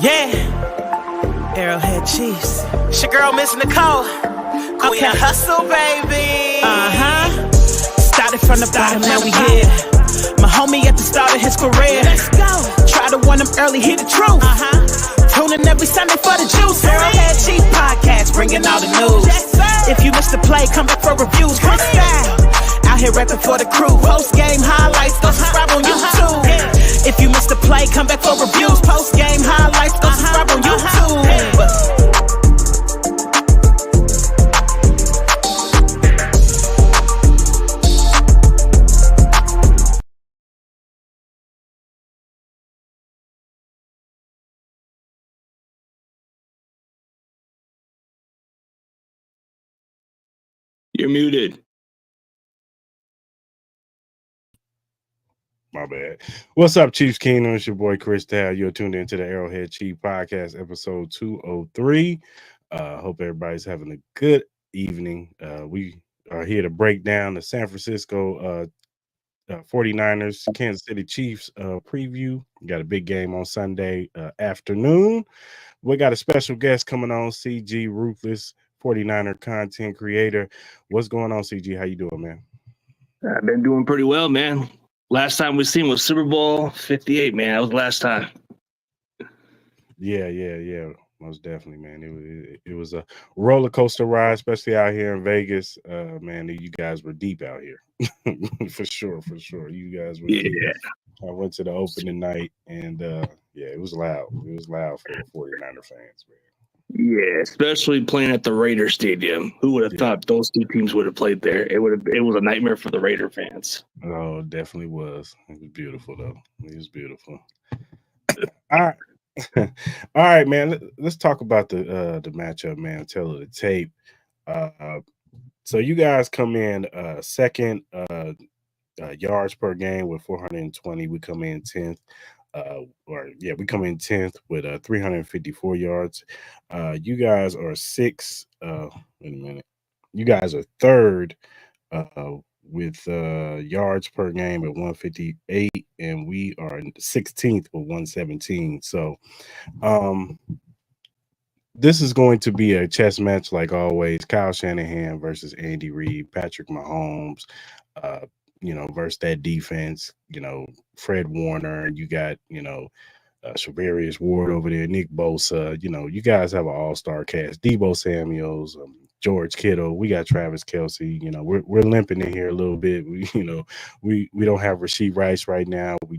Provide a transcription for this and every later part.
Yeah, Arrowhead Chiefs. It's your girl, Miss Nicole. Queen of Hustle, baby. Started from the bottom, now we here. My homie at the start of his career. Let's go. Try to warn him early, hear the truth. Tune in every Sunday for the juice. Arrowhead Chief Podcast, bringing all the news. If you missed the play, come back for reviews. Quick style. Out here rapping for the crew. Post-game highlights, go subscribe on YouTube. If you missed the play, come back for reviews. Post-game highlights, go subscribe on YouTube. You're muted. My bad. What's up, Chiefs Kingdom? It's your boy Chris Dow. You're tuned into the Arrowhead Chief Podcast, episode 203. Hope everybody's having a good evening. We are here to break down the San Francisco 49ers, Kansas City Chiefs preview. We got a big game on Sunday afternoon. We got a special guest coming on, CG Ruthless, 49er content creator. What's going on, CG? How you doing, man? I've been doing pretty well, man. Last time we seen was Super Bowl 58, man. That was the last time. Yeah. Most definitely, man. It was a roller coaster ride, especially out here in Vegas. Man, you guys were deep out here. for sure. You guys were deep. I went to the opening night, and it was loud. It was loud for the 49er fans, man. Yeah, especially playing at the Raider Stadium. Who would have thought those two teams would have played there? It was a nightmare for the Raider fans. Oh, it definitely was. It was beautiful, though. It was beautiful. All right, man. Let's talk about the matchup, man. Tell of the tape. So you guys come in second yards per game with 420. We come in 10th. We come in 10th with 354 yards. You guys are sixth. Wait a minute. You guys are third with yards per game at 158, and we are 16th with 117. So, this is going to be a chess match like always. Kyle Shanahan versus Andy Reid, Patrick Mahomes. Versus that defense, Fred Warner, you got, Shavarius Ward over there, Nick Bosa, you guys have an all-star cast, Debo Samuels, George Kittle, we got Travis Kelce, we're limping in here a little bit. We don't have Rashee Rice right now. We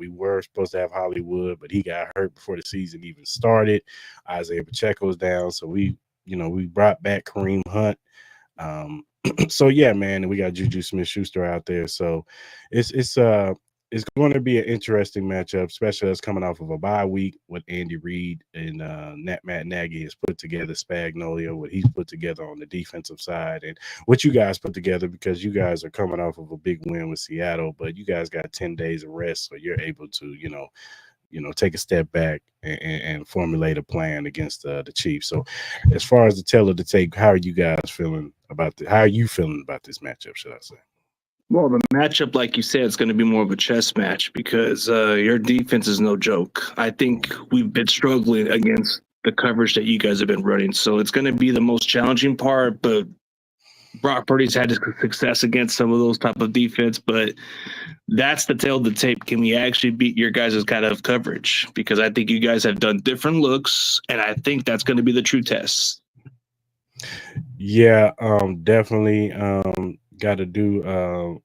were supposed to have Hollywood, but he got hurt before the season even started. Isaiah Pacheco's down. So we brought back Kareem Hunt. So yeah, man, and we got Juju Smith-Schuster out there. So it's going to be an interesting matchup, especially us coming off of a bye week. What Andy Reid and Matt Nagy has put together, Spagnuolo, what he's put together on the defensive side, and what you guys put together, because you guys are coming off of a big win with Seattle, but you guys got 10 days of rest, so you're able to take a step back and formulate a plan against the Chiefs. So as far as the tale of the tape, how are you guys feeling about how are you feeling about this matchup, should I say? Well, the matchup, like you said, is going to be more of a chess match because your defense is no joke. I think we've been struggling against the coverage that you guys have been running. So it's going to be the most challenging part, but Brock Purdy's had success against some of those type of defense, but that's the tale of the tape. Can we actually beat your guys' kind of coverage? Because I think you guys have done different looks, and I think that's going to be the true test. Yeah, definitely got to do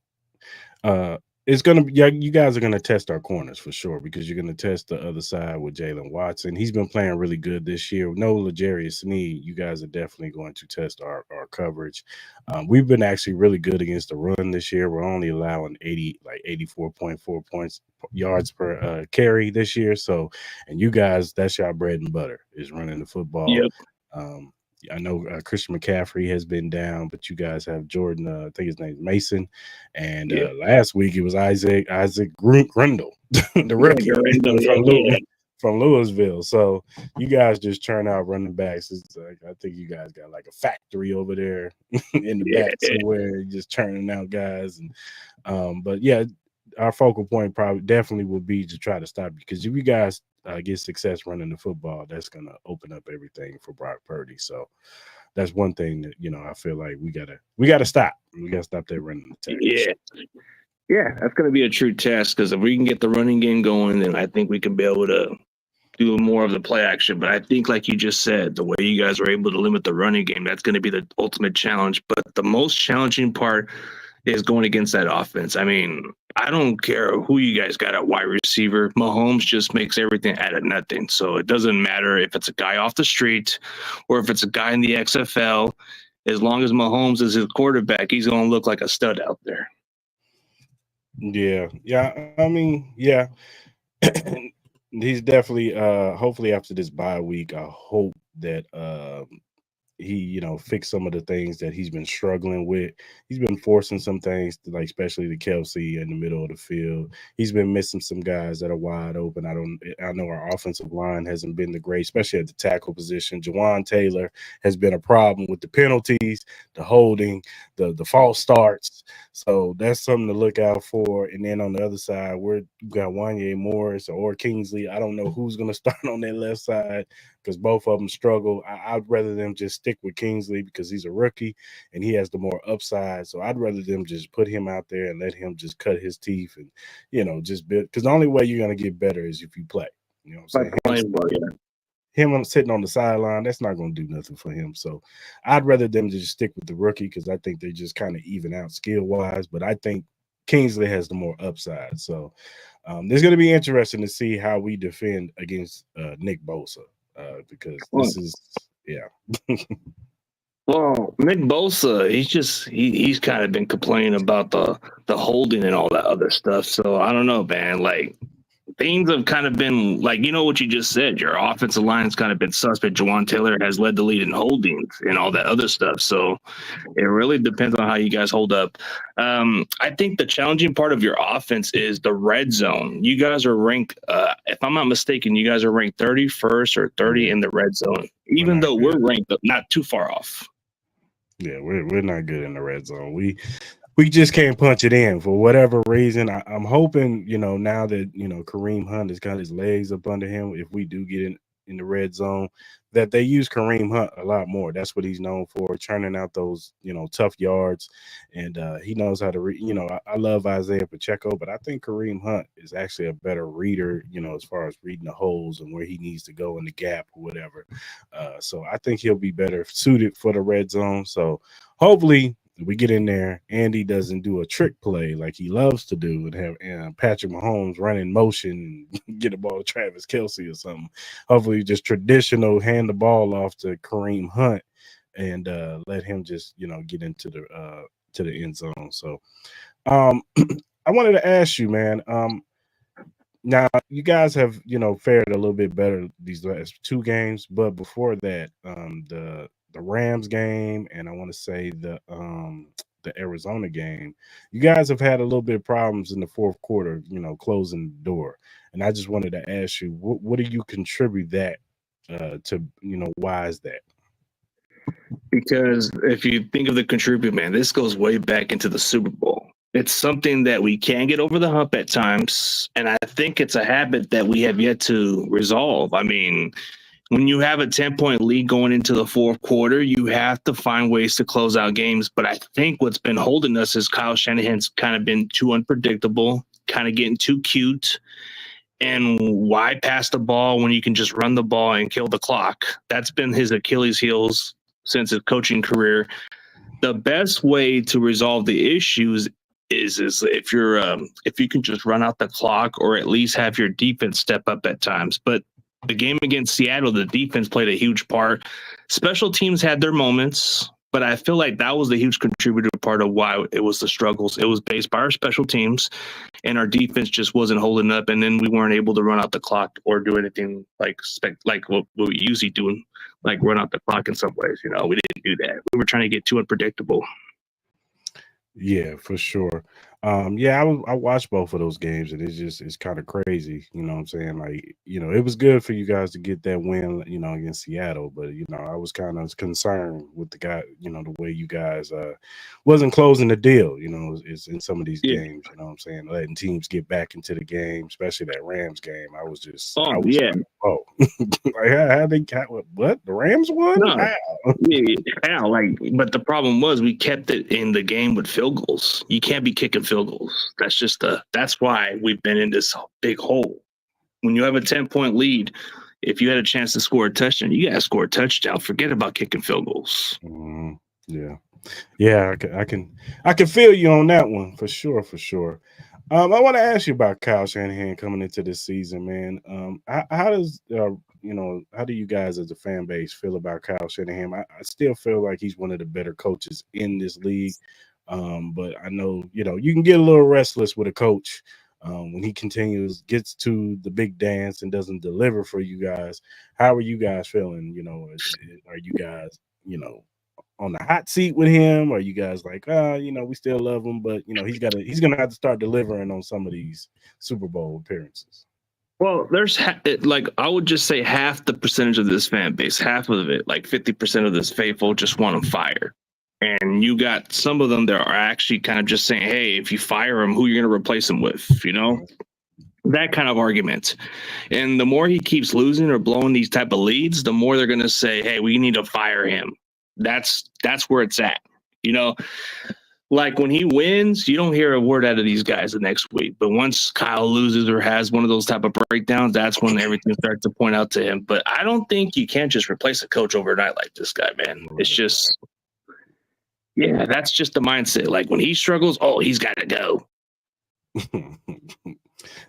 it's going to be, you guys are going to test our corners for sure, because you're going to test the other side with Jalen Watson. He's been playing really good this year. No L'Jarius Sneed, you guys are definitely going to test our coverage. We've been actually really good against the run this year. We're only allowing 84.4 yards per carry this year. So, and you guys, that's your bread and butter, is running the football. Yep. I know Christian McCaffrey has been down, but you guys have Jordan, I think his name is Mason. And last week it was Isaac Grundle, the rookie from Louisville. So you guys just churn out running backs. It's like, I think you guys got like a factory over there in the back somewhere, just churning out guys. And but yeah, our focal point definitely will be to try to stop you, because if you guys get success running the football, that's going to open up everything for Brock Purdy. So that's one thing that, I feel like we gotta stop. We gotta stop that running attack. Yeah. Yeah, that's going to be a true test because if we can get the running game going, then I think we can be able to do more of the play action. But I think, like you just said, the way you guys are able to limit the running game, that's going to be the ultimate challenge. But the most challenging part is going against that offense. I mean, I don't care who you guys got at wide receiver. Mahomes just makes everything out of nothing. So it doesn't matter if it's a guy off the street or if it's a guy in the XFL. As long as Mahomes is his quarterback, he's going to look like a stud out there. Yeah. I mean, yeah. He's definitely hopefully after this bye week, I hope that he, fix some of the things that he's been struggling with. He's been forcing some things, like especially to Kelsey in the middle of the field. He's been missing some guys that are wide open. I know our offensive line hasn't been the great, especially at the tackle position. Jawan Taylor has been a problem with the penalties, the holding, the false starts. So that's something to look out for. And then on the other side, we've got Wanye Morris or Kingsley. I don't know who's going to start on that left side because both of them struggle. I'd rather them just stick with Kingsley because he's a rookie and he has the more upside. So I'd rather them just put him out there and let him just cut his teeth and, just build. Because the only way you're going to get better is if you play. You know what I'm saying? Him sitting on the sideline, that's not going to do nothing for him. So I'd rather them just stick with the rookie because I think they just kind of even out skill-wise. But I think Kingsley has the more upside. So there's going to be interesting to see how we defend against Nick Bosa. Because this is, yeah. Well, Nick Bosa, he's kind of been complaining about the holding and all that other stuff. So I don't know, man. Like things have kind of been like, what you just said. Your offensive line's kind of been suspect. Jawan Taylor has led the lead in holdings and all that other stuff. So it really depends on how you guys hold up. I think the challenging part of your offense is the red zone. You guys are ranked, if I'm not mistaken, you guys are ranked 31st or 30 in the red zone, even though we're ranked not too far off. Yeah, we're not good in the red zone. We just can't punch it in for whatever reason. I'm hoping, now that, Kareem Hunt has got his legs up under him, if we do get in the red zone, that they use Kareem Hunt a lot more. That's what he's known for, churning out those, tough yards. And he knows how to I love Isaiah Pacheco, but I think Kareem Hunt is actually a better reader, as far as reading the holes and where he needs to go in the gap or whatever. So I think he'll be better suited for the red zone. So hopefully we get in there, Andy doesn't do a trick play like he loves to do and have Patrick Mahomes run in motion and get the ball to Travis Kelsey or something. Hopefully just traditional hand the ball off to Kareem Hunt and let him just, get into the end zone. So I wanted to ask you, man, now you guys have, fared a little bit better these last two games, but before that, the Rams game and I want to say the Arizona game, you guys have had a little bit of problems in the fourth quarter, closing the door. And I just wanted to ask you, what do you contribute that to, why is that? Because if you think of the contribute, man, this goes way back into the Super Bowl. It's something that we can get over the hump at times. And I think it's a habit that we have yet to resolve. I mean, when you have a 10-point lead going into the fourth quarter, you have to find ways to close out games. But I think what's been holding us is Kyle Shanahan's kind of been too unpredictable, kind of getting too cute. And why pass the ball when you can just run the ball and kill the clock? That's been his Achilles heels since his coaching career. The best way to resolve the issues is if you can just run out the clock or at least have your defense step up at times. But the game against Seattle, the defense played a huge part. Special teams had their moments, but I feel like that was the huge contributor part of why it was the struggles. It was based by our special teams, and our defense just wasn't holding up, and then we weren't able to run out the clock or do anything like what we usually do, like run out the clock in some ways. We didn't do that. We were trying to get too unpredictable. Yeah, for sure. Yeah, I watched both of those games, and it's kind of crazy. You know what I'm saying? Like, it was good for you guys to get that win, against Seattle, but I was kind of concerned with the guy, the way you guys wasn't closing the deal. It's in some of these Yeah. games. You know what I'm saying? Letting teams get back into the game, especially that Rams game. I was Oh like, yeah. oh, like how they got what the Rams won? No. How? Yeah, yeah, but the problem was we kept it in the game with field goals. You can't be kicking field goals. That's why we've been in this big hole. When you have a 10-point lead, if you had a chance to score a touchdown, you gotta score a touchdown. Forget about kicking field goals. Yeah, yeah, I can feel you on that one for sure, for sure. I want to ask you about Kyle Shanahan coming into this season, man. How does how do you guys as a fan base feel about Kyle Shanahan? I still feel like he's one of the better coaches in this league, but I know you can get a little restless with a coach when he gets to the big dance and doesn't deliver for you guys. How are you guys feeling? Are you guys on the hot seat with him? Or you guys like, we still love him, but he's gonna have to start delivering on some of these Super Bowl appearances. Well, there's like I would just say half the percentage of this fan base, half of it, like 50% of this faithful, just want him fired. And you got some of them that are actually kind of just saying, hey, if you fire him, who are you going to replace him with? That kind of argument. And the more he keeps losing or blowing these type of leads, the more they're going to say, hey, we need to fire him. That's where it's at. Like when he wins, you don't hear a word out of these guys the next week. But once Kyle loses or has one of those type of breakdowns, that's when everything starts to point out to him. But I don't think you can't just replace a coach overnight like this guy, man. It's just, yeah, that's just the mindset. Like when he struggles, oh, he's got to go.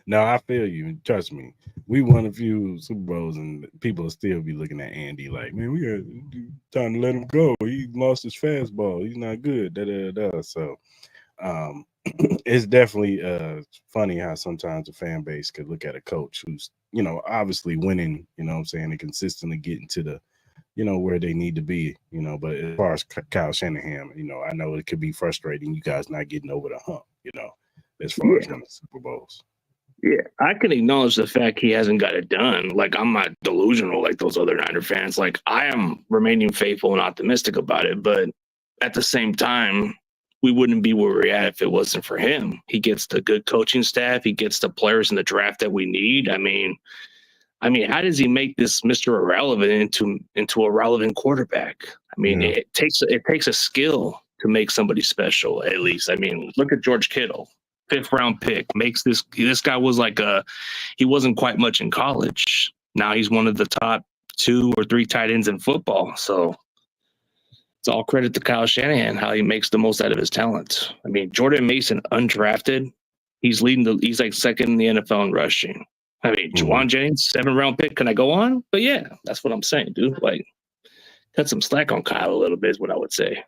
No, I feel you. Trust me. We won a few Super Bowls, and people will still be looking at Andy like, man, we got time to let him go. He lost his fastball. He's not good. Da, da, da. So it's definitely funny how sometimes a fan base could look at a coach who's, obviously winning, and consistently getting to the, where they need to be, but as far as Kyle Shanahan, I know it could be frustrating. You guys not getting over the hump, as far as winning Super Bowls. Yeah, I can acknowledge the fact he hasn't got it done. Like, I'm not delusional like those other Niner fans. Like, I am remaining faithful and optimistic about it. But at the same time, we wouldn't be where we're at if it wasn't for him. He gets the good coaching staff. He gets the players in the draft that we need. I mean, how does he make this Mr. Irrelevant into a relevant quarterback? I mean, it takes a skill to make somebody special, at least. I mean, look at George Kittle. 5th round pick makes this guy was like he wasn't quite much in college. Now he's one of the top 2 or 3 tight ends in football. So it's all credit to Kyle Shanahan, how he makes the most out of his talent. I mean, Jordan Mason, undrafted, he's like second in the NFL in rushing. I mean, Juwan Jennings, 7th round pick. Can I go on? But yeah, that's what I'm saying, dude. Like, cut some slack on Kyle a little bit is what I would say.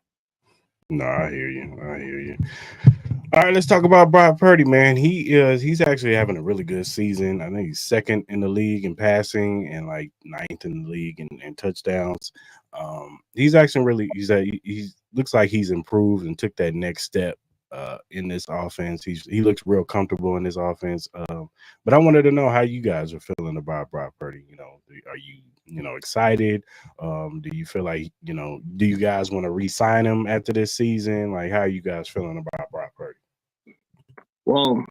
No, I hear you. All right, let's talk about Brock Purdy, man. He's actually having a really good season. I think he's 2nd in the league in passing and like 9th in the league in touchdowns. He's actually he looks like he's improved and took that next step in this offense. He looks real comfortable in this offense. But I wanted to know how you guys are feeling about Brock Purdy. Are you excited? Do you feel like do you guys want to re-sign him after this season? Like, how are you guys feeling about Brock Purdy? Well,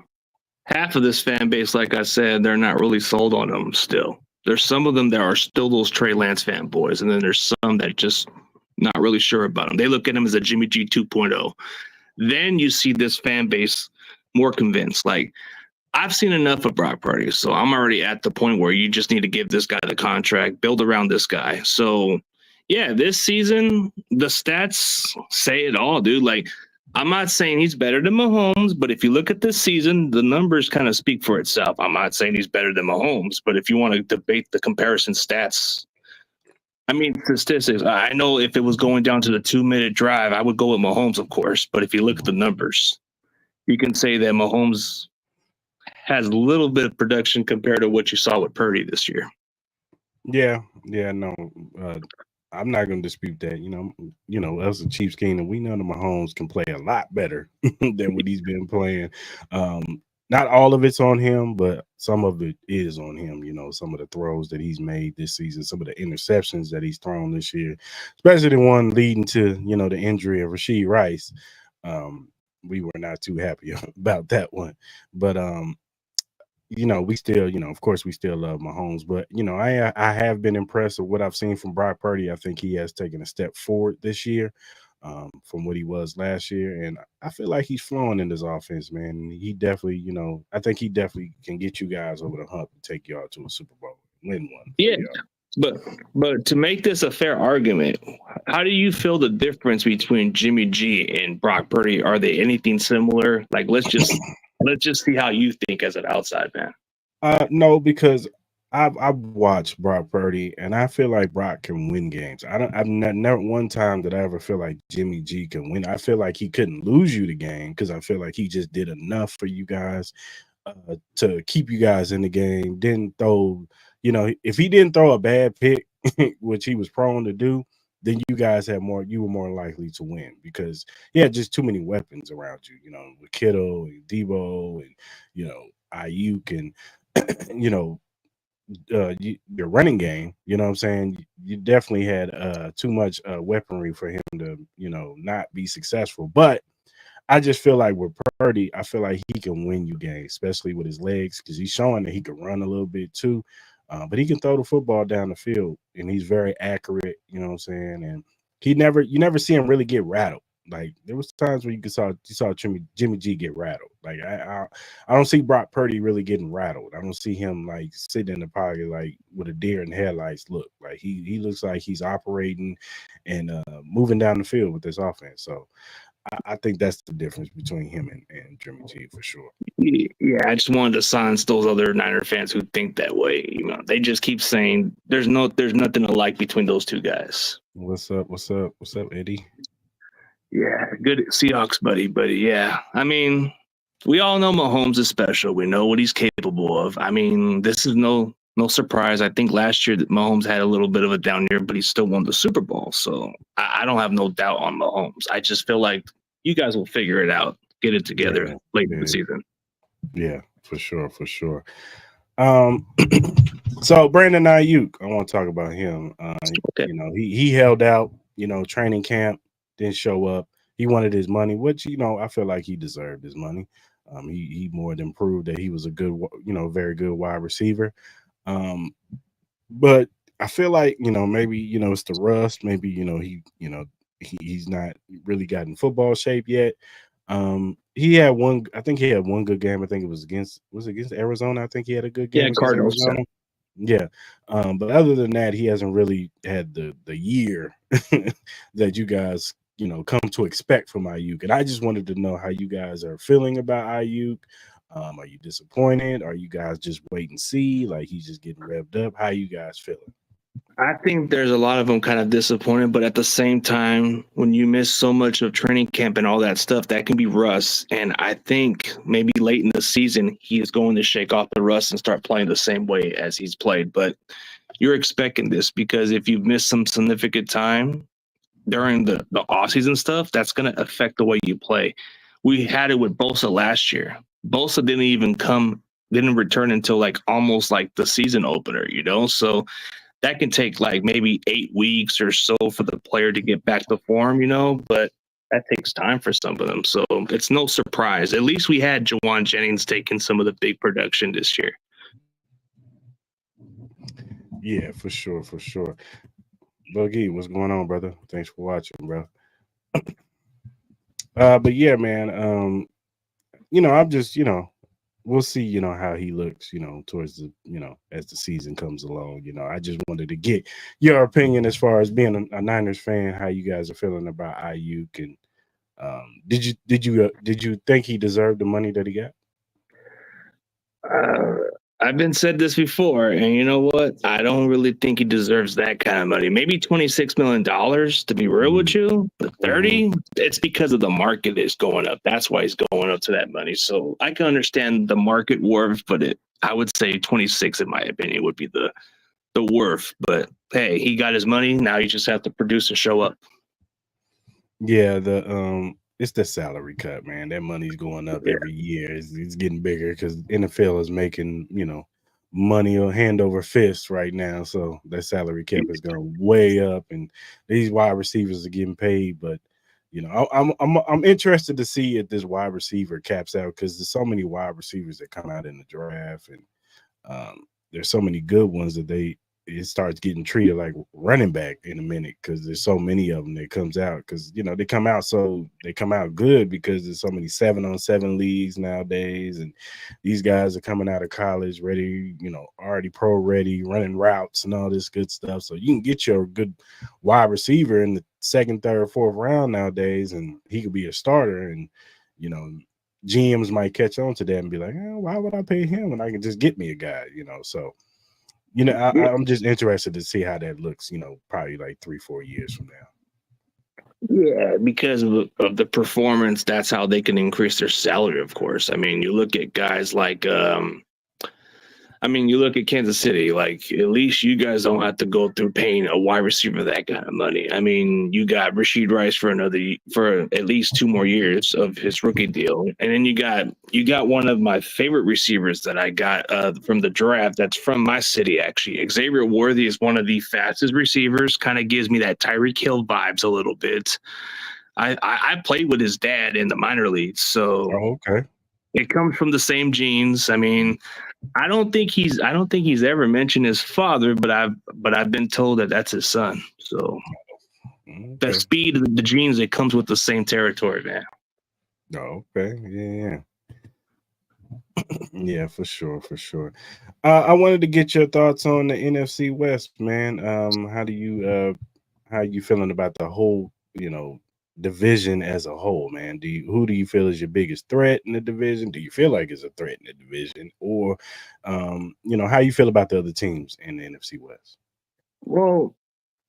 half of this fan base, like I said, they're not really sold on him still. There's some of them that are still those Trey Lance fanboys, and then there's some that just not really sure about him. They look at him as a Jimmy G 2.0. Then you see this fan base more convinced. Like, I've seen enough of Brock Purdy, so I'm already at the point where you just need to give this guy the contract, build around this guy. So, yeah, this season, the stats say it all, dude. Like, I'm not saying he's better than Mahomes, but if you look at this season, the numbers kind of speak for itself. I'm not saying he's better than Mahomes, but if you want to debate the comparison stats, I mean, statistics, I know if it was going down to the 2-minute drive, I would go with Mahomes, of course. But if you look at the numbers, you can say that Mahomes has a little bit of production compared to what you saw with Purdy this year. Yeah, no. I'm not going to dispute that. Us the Chiefs Kingdom, we know that Mahomes can play a lot better than what he's been playing. Not all of it's on him, but some of it is on him. Some of the throws that he's made this season, some of the interceptions that he's thrown this year, especially the one leading to, the injury of Rashee Rice. We were not too happy about that one. But, we still, of course, we still love Mahomes. But, I have been impressed with what I've seen from Brock Purdy. I think he has taken a step forward this year. From what he was last year. And I feel like he's flowing in this offense, man. He definitely, I think he definitely can get you guys over the hump and take y'all to a Super Bowl, win one. Yeah. But to make this a fair argument, how do you feel the difference between Jimmy G and Brock Purdy? Are they anything similar? Like, let's just see how you think as an outside man. No, because I've watched Brock Purdy, and I feel like Brock can win games. I've never one time that I ever feel like Jimmy G can win. I feel like he couldn't lose you the game because I feel like he just did enough for you guys to keep you guys in the game. Didn't throw, if he didn't throw a bad pick, which he was prone to do, then you guys had more. You were more likely to win because he had just too many weapons around you. With Kittle and Debo and Ayuk and your running game, you know what I'm saying? You definitely had too much weaponry for him to, not be successful. But I just feel like with Purdy, I feel like he can win you games, especially with his legs, because he's showing that he can run a little bit too. But he can throw the football down the field, and he's very accurate, you know what I'm saying? And you never see him really get rattled. Like there was times where you saw Jimmy G get rattled. Like I don't see Brock Purdy really getting rattled. I don't see him like sitting in the pocket like with a deer in headlights look. Like he looks like he's operating and moving down the field with this offense. So I think that's the difference between him and Jimmy G for sure. Yeah, I just wanted to silence those other Niner fans who think that way. They just keep saying there's nothing alike between those two guys. What's up, Eddie? Yeah, good Seahawks buddy. Yeah, I mean, we all know Mahomes is special. We know what he's capable of. I mean, this is no surprise. I think last year that Mahomes had a little bit of a down year, but he still won the Super Bowl. So I don't have no doubt on Mahomes. I just feel like you guys will figure it out, get it together late in the season. Yeah, for sure. So Brandon Ayuk, I want to talk about him. Okay. He held out. Training camp. Didn't show up. He wanted his money, which, I feel like he deserved his money. He more than proved that he was a good, very good wide receiver. But I feel like, maybe, it's the rust. Maybe, he's not really gotten football shape yet. He had one good game. I think it was against Arizona. I think he had a good game. Yeah, Cardinals. Yeah. But other than that, he hasn't really had the year that you guys, come to expect from Ayuk. And I just wanted to know how you guys are feeling about Ayuk. Are you disappointed? Are you guys just wait and see? Like he's just getting revved up? How are you guys feeling? I think there's a lot of them kind of disappointed, but at the same time, when you miss so much of training camp and all that stuff, that can be rust. And I think maybe late in the season, he is going to shake off the rust and start playing the same way as he's played. But you're expecting this because if you've missed some significant time during the offseason stuff, that's going to affect the way you play. We had it with Bosa last year. Bosa didn't return until like almost like the season opener, So that can take like maybe 8 weeks or so for the player to get back to form, but that takes time for some of them. So it's no surprise. At least we had Jawan Jennings taking some of the big production this year. Yeah, for sure. Boogie, what's going on, brother? Thanks for watching, bro. But yeah, man, I'm just, we'll see, how he looks, towards the, as the season comes along. I just wanted to get your opinion as far as being a Niners fan, how you guys are feeling about Ayuk, and did you think he deserved the money that he got? I've been said this before, and you know what? I don't really think he deserves that kind of money. Maybe $26 million, to be real with you. But 30, it's because of the market is going up. That's why he's going up to that money. So I can understand the market worth, but I would say 26, in my opinion, would be the the worth. But hey, he got his money. Now you just have to produce and show up. Yeah, it's the salary cut, man. That money's going up Yeah. every year. It's getting bigger because NFL is making, money or hand over fist right now. So that salary cap is going way up, and these wide receivers are getting paid. But I'm interested to see if this wide receiver caps out because there's so many wide receivers that come out in the draft, and there's so many good ones that it starts getting treated like running back in a minute because there's so many of them that comes out because they come out good because there's so many 7-on-7 leagues nowadays, and these guys are coming out of college ready, already pro ready, running routes and all this good stuff. So you can get your good wide receiver in the second, third, fourth round nowadays, and he could be a starter. And GMs might catch on to that and be like, why would I pay him when I can just get me a guy? So. I'm just interested to see how that looks, probably like 3-4 years from now. Yeah, because of the performance, that's how they can increase their salary, of course. I mean, you look at guys like you look at Kansas City, like at least you guys don't have to go through paying a wide receiver that kind of money. I mean, you got Rashid Rice for at least 2 more years of his rookie deal. And then you got one of my favorite receivers that I got from the draft that's from my city, actually. Xavier Worthy is one of the fastest receivers, kind of gives me that Tyreek Hill vibes a little bit. I played with his dad in the minor leagues, so okay. It comes from the same genes. I mean, I don't think he's ever mentioned his father, but I've been told that that's his son. So the speed of the genes, it comes with the same territory, man. Oh, okay. Yeah. Yeah, for sure. I wanted to get your thoughts on the NFC West, man. How are you feeling about the whole, division as a whole, man? Who do you feel is your biggest threat in the division? Do you feel like it's a threat in the division? Or how you feel about the other teams in the NFC West? Well,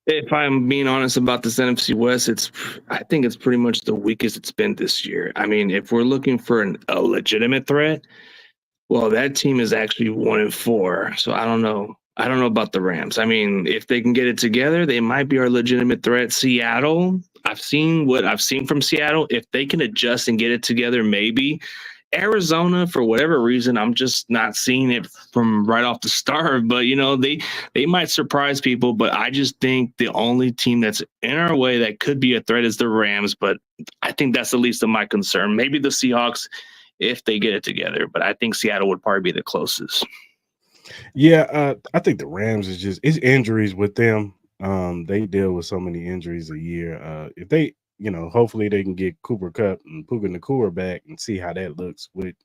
if I'm being honest about this NFC West, I think it's pretty much the weakest it's been this year. I mean, if we're looking for a legitimate threat, well, that team is actually 1-4. So I don't know. I don't know about the Rams. I mean, if they can get it together, they might be our legitimate threat. Seattle, I've seen what I've seen from Seattle. If they can adjust and get it together, maybe. Arizona, for whatever reason, I'm just not seeing it from right off the start. But, they might surprise people. But I just think the only team that's in our way that could be a threat is the Rams. But I think that's the least of my concern. Maybe the Seahawks if they get it together. But I think Seattle would probably be the closest. Yeah, I think the Rams it's injuries with them. They deal with so many injuries a year. If they, hopefully they can get Cooper Kupp and Puka Nacua back and see how that looks with,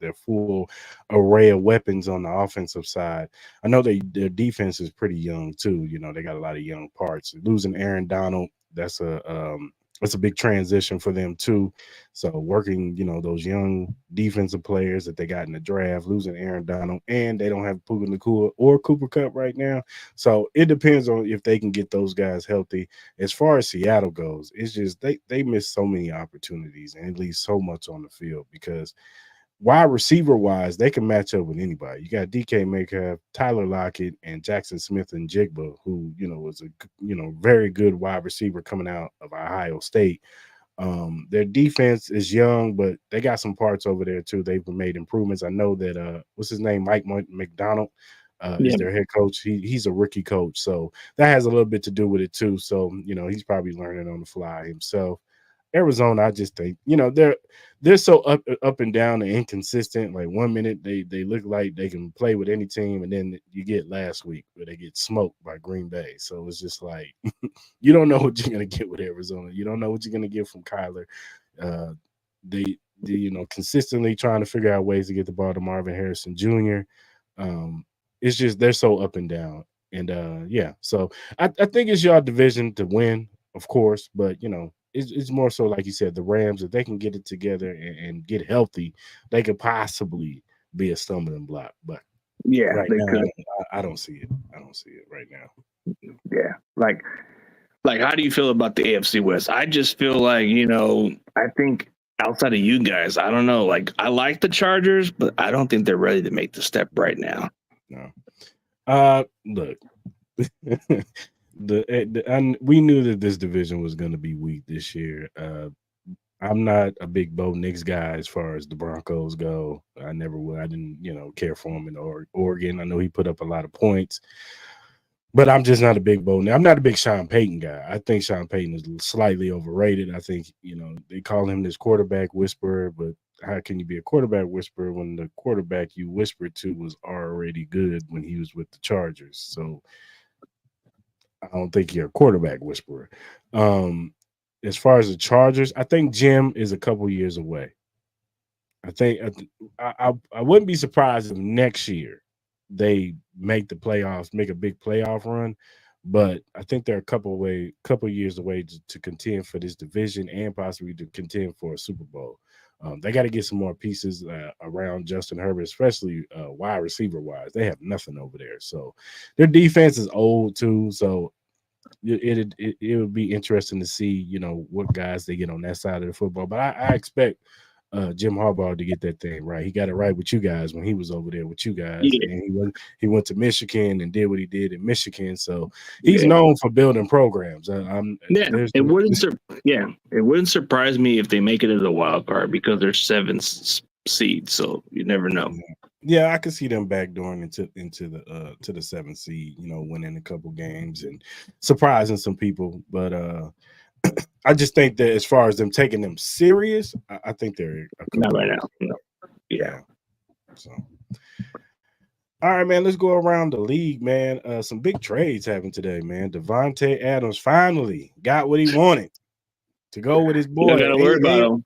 their full array of weapons on the offensive side. I know their defense is pretty young too. They got a lot of young parts. Losing Aaron Donald, that's a big transition for them too. So working, those young defensive players that they got in the draft, losing Aaron Donald, and they don't have Puka Nacua or Cooper Kupp right now. So it depends on if they can get those guys healthy. As far as Seattle goes, it's just they miss so many opportunities and leave so much on the field because wide receiver wise, they can match up with anybody. You got DK Metcalf, Tyler Lockett, and Jackson Smith and Jigba, who was a very good wide receiver coming out of Ohio State. Their defense is young, but they got some parts over there too. They've made improvements. I know that what's his name, Mike McDonald, is their head coach. He's a rookie coach, so that has a little bit to do with it too. So he's probably learning on the fly himself. Arizona, I just think, they're so up and down and inconsistent. Like 1 minute they look like they can play with any team, and then you get last week where they get smoked by Green Bay. So it's just like you don't know what you're gonna get with Arizona. You don't know what you're gonna get from Kyler. They consistently trying to figure out ways to get the ball to Marvin Harrison Jr. It's just they're so up and down. And so I think it's your division to win, of course, but it's more so like you said, the Rams, if they can get it together and get healthy, they could possibly be a stumbling block. But yeah, right now, I don't see it. I don't see it right now. Yeah, like how do you feel about the AFC West? I just feel like I think outside of you guys, I don't know. Like I like the Chargers, but I don't think they're ready to make the step right now. No. Look, we knew that this division was going to be weak this year. I'm not a big Bo Nix guy as far as the Broncos go. I never will. I didn't, care for him in Oregon. I know he put up a lot of points, but I'm just not a big Bo. I'm not a big Sean Payton guy. I think Sean Payton is slightly overrated. I think, they call him this quarterback whisperer, but how can you be a quarterback whisperer when the quarterback you whispered to was already good when he was with the Chargers? So I don't think you're a quarterback whisperer. As far as the Chargers, I think Jim is a couple years away. I think I wouldn't be surprised if next year they make the playoffs, make a big playoff run. But I think they're a couple years away to contend for this division and possibly to contend for a Super Bowl. They got to get some more pieces around Justin Herbert, especially wide receiver wise. They have nothing over there, so their defense is old too. So it would be interesting to see what guys they get on that side of the football. But I expect Jim Harbaugh to get that thing right. He got it right with you guys when he was over there with you guys, Yeah. and he went to Michigan and did what he did in Michigan. So he's known for building programs. It wouldn't surprise me if they make it as a wild card because they're seventh seed. So you never know. Yeah, I could see them backdooring into the to the 7th seed, winning a couple games and surprising some people. But I just think that as far as them taking them serious, I think they're not right now. No. Yeah. So, all right, man. Let's go around the league, man. Some big trades happened today, man. Devontae Adams finally got what he wanted to go with his boy. You gotta worry about him.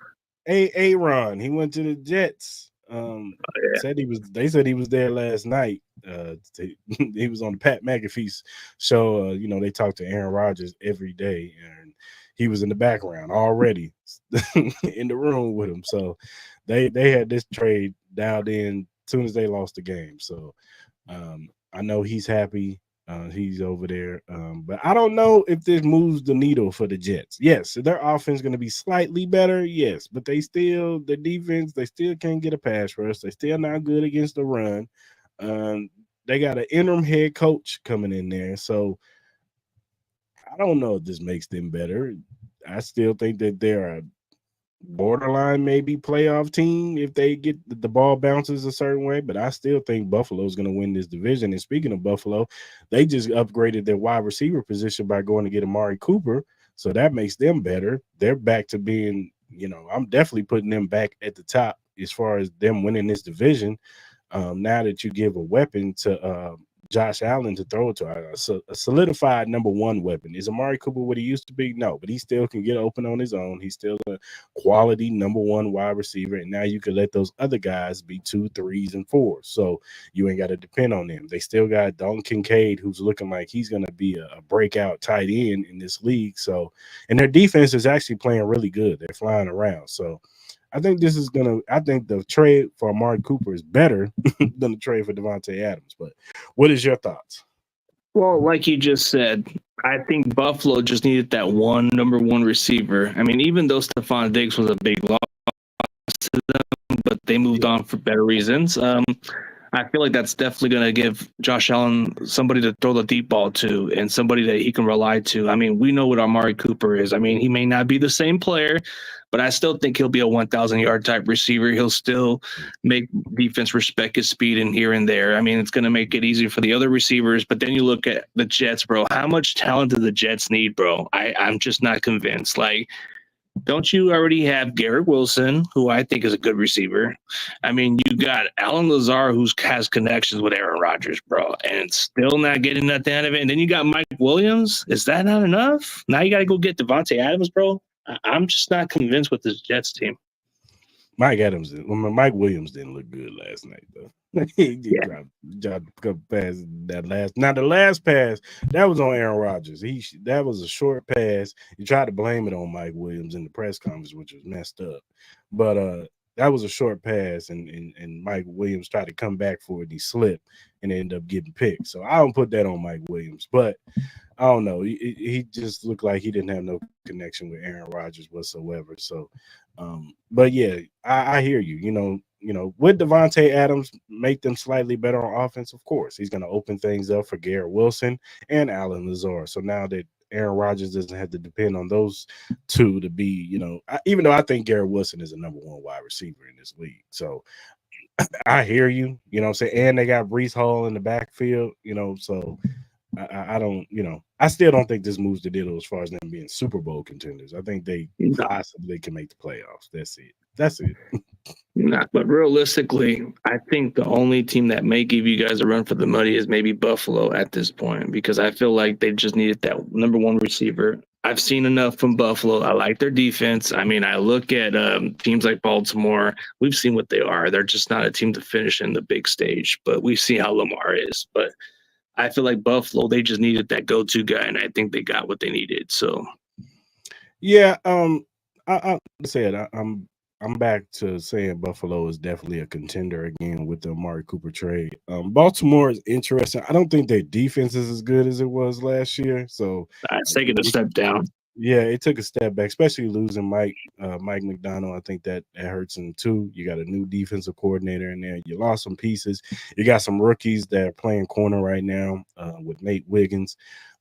Aaron. He went to the Jets. They said he was there last night. He was on the Pat McAfee show. They talked to Aaron Rodgers every day, and he was in the background already in the room with him. So they had this trade dialed in as soon as they lost the game. So I know he's happy. He's over there. But I don't know if this moves the needle for the Jets. Yes, their offense is going to be slightly better. Yes, but the defense, they still can't get a pass rush. They still not good against the run. They got an interim head coach coming in there. So I don't know if this makes them better. I still think that they're a borderline maybe playoff team if they get the ball bounces a certain way, but I still think Buffalo is going to win this division. And speaking of Buffalo, they just upgraded their wide receiver position by going to get Amari Cooper, so that makes them better. They're back to being, I'm definitely putting them back at the top as far as them winning this division. Now that you give a weapon to Josh Allen to throw to, a solidified number one weapon. Is Amari Cooper what he used to be? No, but he still can get open on his own. He's still a quality number one wide receiver, and now you can let those other guys be 2, 3s, and 4s. So you ain't got to depend on them. They still got Dalton Kincaid, who's looking like he's going to be a breakout tight end in this league. So, and their defense is actually playing really good. They're flying around. So I think the trade for Amari Cooper is better than the trade for Devontae Adams. But what is your thoughts? Well, like you just said, I think Buffalo just needed that one number one receiver. I mean, even though Stephon Diggs was a big loss to them, but they moved on for better reasons. I feel like that's definitely going to give Josh Allen somebody to throw the deep ball to and somebody that he can rely to. I mean, we know what Amari Cooper is. I mean, he may not be the same player, but I still think he'll be a 1,000-yard type receiver. He'll still make defense respect his speed and here and there. I mean, it's going to make it easier for the other receivers. But then you look at the Jets, bro. How much talent do the Jets need, bro? I'm just not convinced. Like, don't you already have Garrett Wilson, who I think is a good receiver? I mean, you got Alan Lazar, who has connections with Aaron Rodgers, bro, and still not getting nothing out of it. And then you got Mike Williams. Is that not enough? Now you got to go get Devontae Adams, bro. I'm just not convinced with this Jets team. Mike Williams didn't look good last night, though. He dropped a couple passes the last pass, that was on Aaron Rodgers. That was a short pass. He tried to blame it on Mike Williams in the press conference, which was messed up. But that was a short pass, and Mike Williams tried to come back for it. And he slipped and ended up getting picked. So I don't put that on Mike Williams. But I don't know. He just looked like he didn't have no connection with Aaron Rodgers whatsoever. So, but yeah, I hear you. would Devontae Adams make them slightly better on offense? Of course, he's going to open things up for Garrett Wilson and Allen Lazard. So now that Aaron Rodgers doesn't have to depend on those two to be, even though I think Garrett Wilson is a number one wide receiver in this league. So I hear you, what I'm saying? And they got Breece Hall in the backfield, so I don't, I still don't think this moves the needle as far as them being Super Bowl contenders. I think they possibly can make the playoffs. That's it. Nah, but realistically, I think the only team that may give you guys a run for the money is maybe Buffalo at this point, because I feel like they just needed that number one receiver. I've seen enough from Buffalo. I like their defense. I mean, I look at teams like Baltimore. We've seen what they are. They're just not a team to finish in the big stage, but we see how Lamar is. But I feel like Buffalo, they just needed that go-to guy, and I think they got what they needed. So, yeah, I said I'm back to saying Buffalo is definitely a contender again with the Amari Cooper trade. Baltimore is interesting. I don't think their defense is as good as it was last year. So it's taking a step down. Yeah, it took a step back, especially losing Mike McDonald. I think that hurts him too. You got a new defensive coordinator in there. You lost some pieces. You got some rookies that are playing corner right now with Nate Wiggins.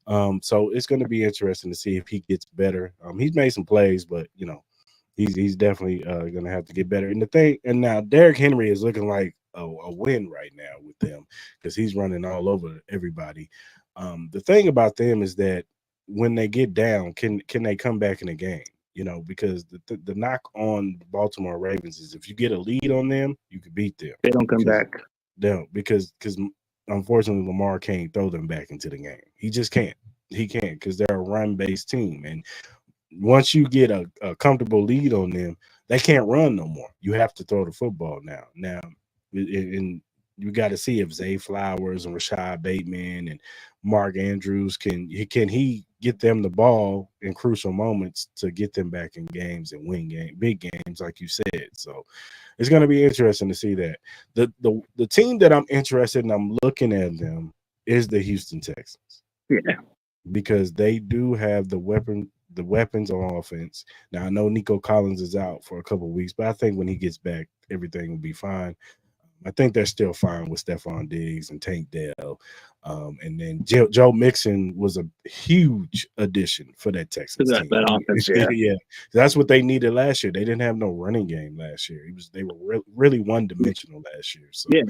So it's going to be interesting to see if he gets better. He's made some plays, but he's definitely going to have to get better. And now Derrick Henry is looking like a win right now with them because he's running all over everybody. The thing about them is that when they get down, can they come back in a game? Because the knock on Baltimore Ravens is if you get a lead on them, you can beat them. They don't come back. No, because unfortunately Lamar can't throw them back into the game. He just can't. He can't because they're a run-based team. And once you get a comfortable lead on them, they can't run no more. You have to throw the football now. And you got to see if Zay Flowers and Rashad Bateman and Mark Andrews can he get them the ball in crucial moments to get them back in games and win big games, like you said. So it's going to be interesting to see that. The team that I'm interested in, I'm looking at them, is the Houston Texans. Yeah, because they do have the weapons on offense. Now I know Nico Collins is out for a couple of weeks, but I think when he gets back, everything will be fine. I think they're still fine with Stephon Diggs and Tank Dell. And then Joe Mixon was a huge addition for that Texans team. That offense, yeah. That's what they needed last year. They didn't have no running game last year. They were really one-dimensional last year. So yeah.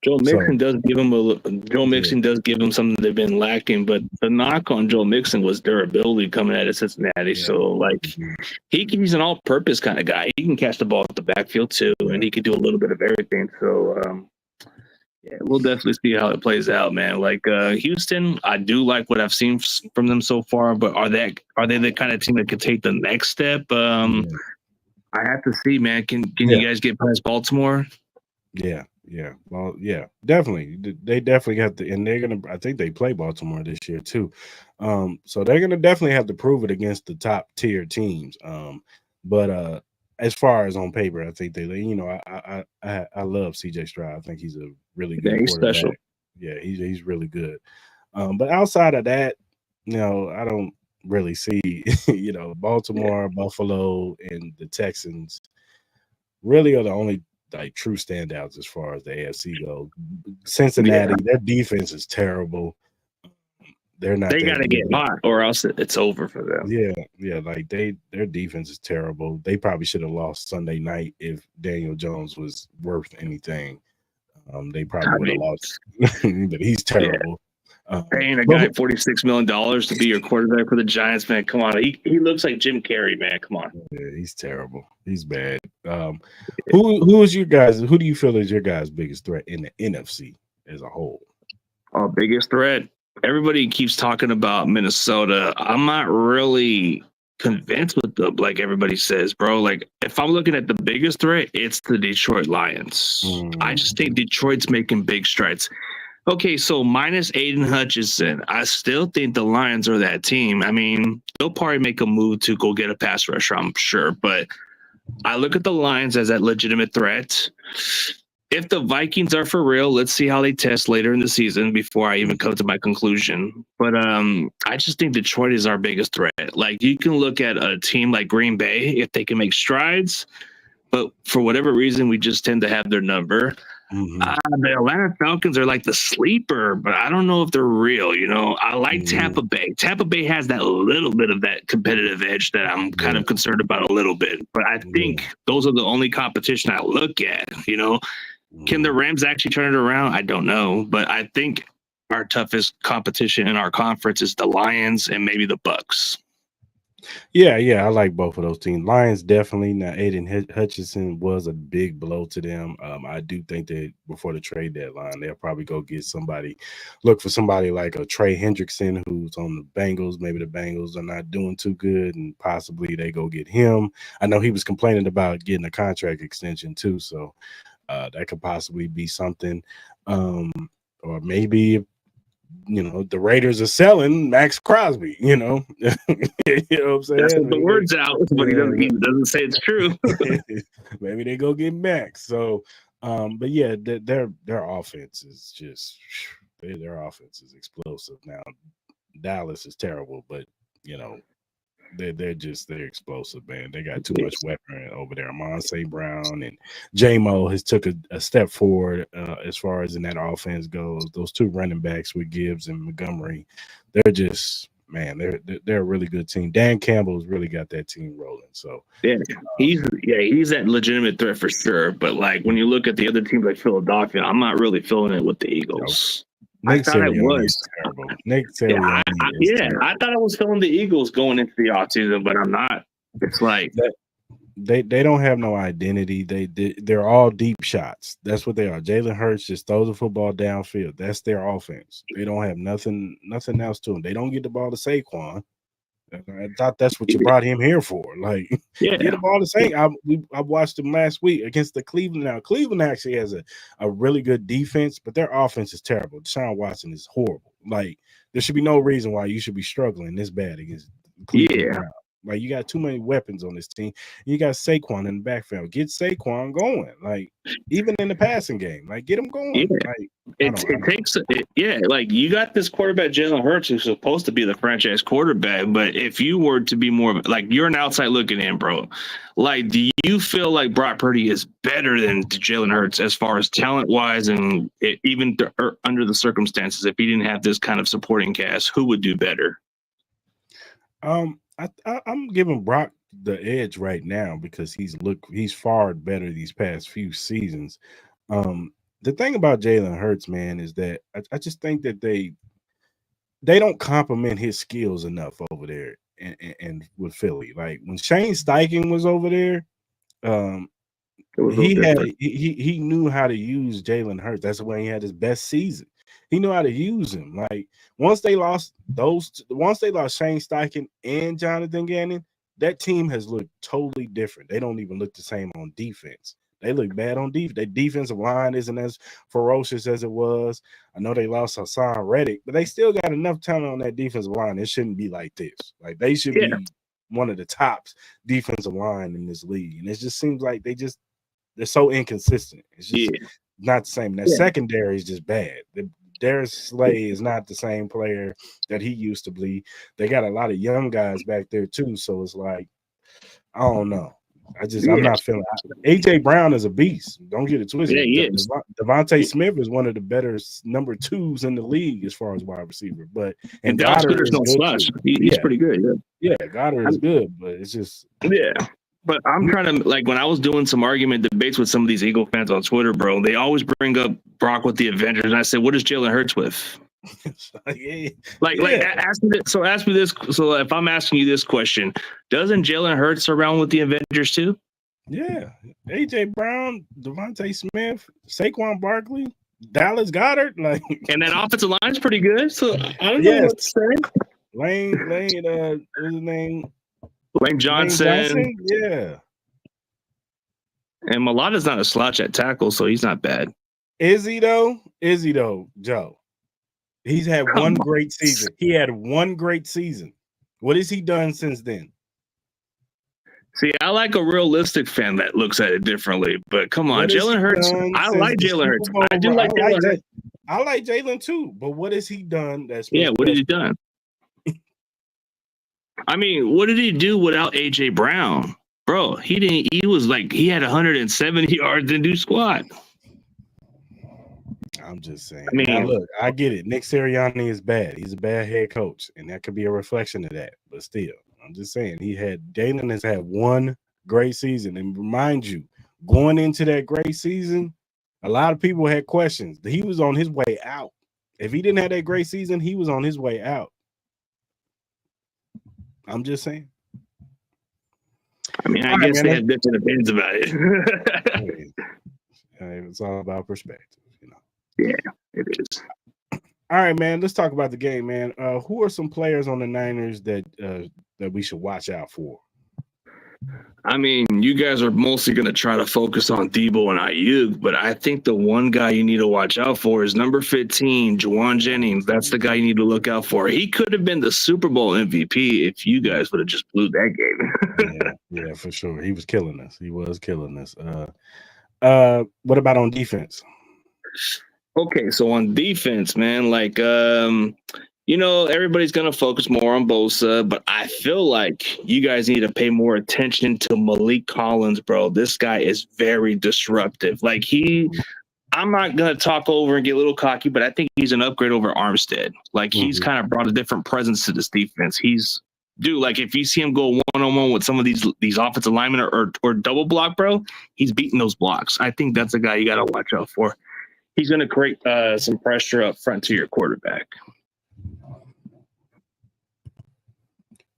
Joe Mixon does give him something they've been lacking, but the knock on Joe Mixon was durability coming out of Cincinnati. Yeah. So he's an all-purpose kind of guy. He can catch the ball at the backfield too, and he can do a little bit of everything. So we'll definitely see how it plays out, man. Houston, I do like what I've seen from them so far, but are they the kind of team that could take the next step? I have to see, man. Can you guys get past Baltimore? Yeah. Well, yeah, definitely. They definitely have to, and I think they play Baltimore this year too. So they're gonna definitely have to prove it against the top tier teams. But as far as on paper, I think they, I love CJ Stroud. I think he's a really good quarterback. Special. Yeah, he's really good. But outside of that, I don't really see, Baltimore, Buffalo, and the Texans really are the only true standouts as far as the AFC goes. Cincinnati, their defense is terrible. They're not. They got to get hot, or else it's over for them. Yeah. Their defense is terrible. They probably should have lost Sunday night if Daniel Jones was worth anything. They probably would have lost. But he's terrible. Paying a guy $46 million to be your quarterback for the Giants, man. Come on, he looks like Jim Carrey, man. Come on. Yeah, he's terrible. He's bad. Who is your guys? Who do you feel is your guys' biggest threat in the NFC as a whole? Our biggest threat. Everybody keeps talking about Minnesota. I'm not really convinced with them, like everybody says, bro. If I'm looking at the biggest threat, it's the Detroit Lions. I just think Detroit's making big strides. Okay, so minus Aiden Hutchinson, I still think the Lions are that team. I mean, they'll probably make a move to go get a pass rusher, I'm sure. But I look at the Lions as that legitimate threat. If the Vikings are for real, let's see how they test later in the season before I even come to my conclusion. But I just think Detroit is our biggest threat. You can look at a team like Green Bay, if they can make strides. but for whatever reason, we just tend to have their number. The Atlanta Falcons are like the sleeper, but I don't know if they're real. I like Tampa Bay. Tampa Bay has that little bit of that competitive edge that I'm kind of concerned about a little bit. But I think those are the only competition I look at. Can the Rams actually turn it around? I don't know, but I think our toughest competition in our conference is the Lions and maybe the Bucks. Yeah, I like both of those teams. Lions definitely. Now, Aiden Hutchinson was a big blow to them. I do think that before the trade deadline, they'll probably go get look for somebody like a Trey Hendrickson who's on the Bengals. Maybe the Bengals are not doing too good, and possibly they go get him. I know he was complaining about getting a contract extension too, so that could possibly be something. Or maybe the Raiders are selling Max Crosby, you know what I'm saying? That's what the word's out, but he doesn't say it's true. Maybe they go get Max. So, but yeah, their offense is just their offense is explosive. Now, Dallas is terrible, but they're explosive, man. They got too much weapon over there. Amon St. Brown and J-Mo has took a step forward as far as in that offense goes. Those two running backs with Gibbs and Montgomery, they're just they're a really good team. Dan Campbell's really got that team rolling. So he's that legitimate threat for sure. But like when you look at the other teams like Philadelphia, I'm not really feeling it with the Eagles. I thought it was terrible. Nick Sirianni I thought I was feeling the Eagles going into the offseason, but I'm not. It's like they don't have no identity. They're all deep shots. That's what they are. Jalen Hurts just throws the football downfield. That's their offense. They don't have nothing else to them. They don't get the ball to Saquon. I thought that's what you brought him here for. Like, get the ball to Saquon. I watched him last week against the Cleveland. Now, Cleveland actually has a really good defense, but their offense is terrible. Deshaun Watson is horrible. Like, there should be no reason why you should be struggling this bad against Cleveland. Like, you got too many weapons on this team. You got Saquon in the backfield. Get Saquon going. Like, even in the passing game, like, get him going. Yeah. Like, you got this quarterback, Jalen Hurts, who's supposed to be the franchise quarterback. But if you were to be more like, you're an outside looking in, bro. Like, do you feel like Brock Purdy is better than Jalen Hurts as far as talent wise, and even under the circumstances, if he didn't have this kind of supporting cast, who would do better? I'm giving Brock the edge right now because he's fared better these past few seasons. The thing about Jalen Hurts, man, is that I just think that they don't compliment his skills enough over there and with Philly. Like when Shane Steichen was over there, he knew how to use Jalen Hurts. That's when he had his best season. He knew how to use him. Like once they lost Shane Steichen and Jonathan Gannon, that team has looked totally different. They don't even look the same on defense. They look bad on defense. Their defensive line isn't as ferocious as it was. I know they lost Hassan Reddick, but they still got enough talent on that defensive line. It shouldn't be like this. Like they should be one of the top defensive line in this league. And it just seems like they're so inconsistent. It's just not the same. That secondary is just bad. Darius Slay is not the same player that he used to be. They got a lot of young guys back there too. So it's like, I don't know. I'm not feeling it. AJ Brown is a beast. Don't get it twisted. Devontae Smith is one of the better number 2s in the league as far as wide receiver. But and Goddard is he's pretty good. Yeah, Goddard is good, but it's just But I'm trying to, like, when I was doing some argument debates with some of these Eagle fans on Twitter, bro, they always bring up Brock with the Avengers. And I said, what is Jalen Hurts with? Ask me this. Ask me this. So if I'm asking you this question, doesn't Jalen Hurts around with the Avengers too? Yeah. AJ Brown, Devontae Smith, Saquon Barkley, Dallas Goddard. And that offensive line is pretty good. So I don't know what to say. Lane, what's his name? Lane Johnson. Yeah. And Mulata's not a slouch at tackle, so he's not bad. Is he though, Joe? He's had one great season. He had one great season. What has he done since then? See, I like a realistic fan that looks at it differently. But come on, Jalen Hurts. I like Jalen Hurts. I do like Jalen Hurts. I like Jalen too. But what has he done? What has he done? I mean, what did he do without AJ Brown? Bro, he didn't. He was like he had 170 yards and do squat. I'm just saying. I mean, now, look, I get it. Nick Sirianni is bad. He's a bad head coach, and that could be a reflection of that. But still, I'm just saying Dalen has had one great season, and remind you, going into that great season, a lot of people had questions. He was on his way out. If he didn't have that great season, he was on his way out. I'm just saying. I mean, I guess they had different opinions about it. It's all about perspective, you know. Yeah, it is. All right, man. Let's talk about the game, man. Who are some players on the Niners that we should watch out for? I mean, you guys are mostly going to try to focus on Debo and Ayuk, but I think the one guy you need to watch out for is number 15, Juwan Jennings. That's the guy you need to look out for. He could have been the Super Bowl MVP if you guys would have just blew that game. yeah, for sure. He was killing us. He was killing us. What about on defense? Okay, so on defense, man, like you know, everybody's going to focus more on Bosa, but I feel like you guys need to pay more attention to Malik Collins, bro. This guy is very disruptive. Like I'm not going to talk over and get a little cocky, but I think he's an upgrade over Armstead. Like he's kind of brought a different presence to this defense. Like if you see him go one-on-one with some of these offensive linemen or double block, bro, he's beating those blocks. I think that's a guy you got to watch out for. He's going to create some pressure up front to your quarterback.